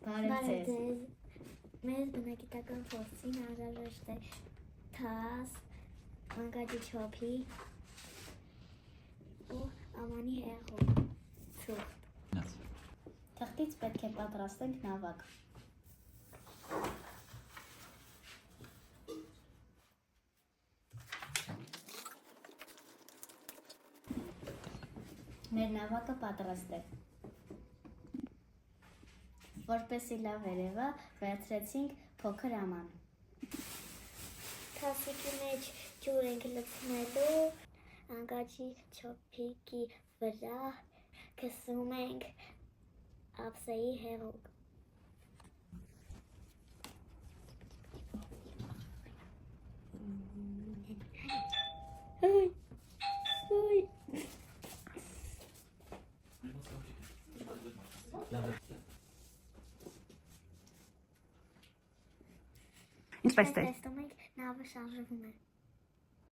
Բարև ձեզ։ Մեզ բնագիտական փորձին անհրաժեշտ է թաս, մանգաջի չոփի ու ամանի հեղուկ ցուղթ։ Թղթից պետք է պատրաստենք նավակ։ Մեր նավակը պատրաստ է։ Որպեսզի լավ երևա, վերցրեցինք փոքր աման։ Թասիկի մեջ ջուր ենք լցնելու, մանգաջի չոփիկի վրա քսում ենք ափսեի հեղուկ։ Ինչպես է։ Տեսնում եք, նավը շարժվում է։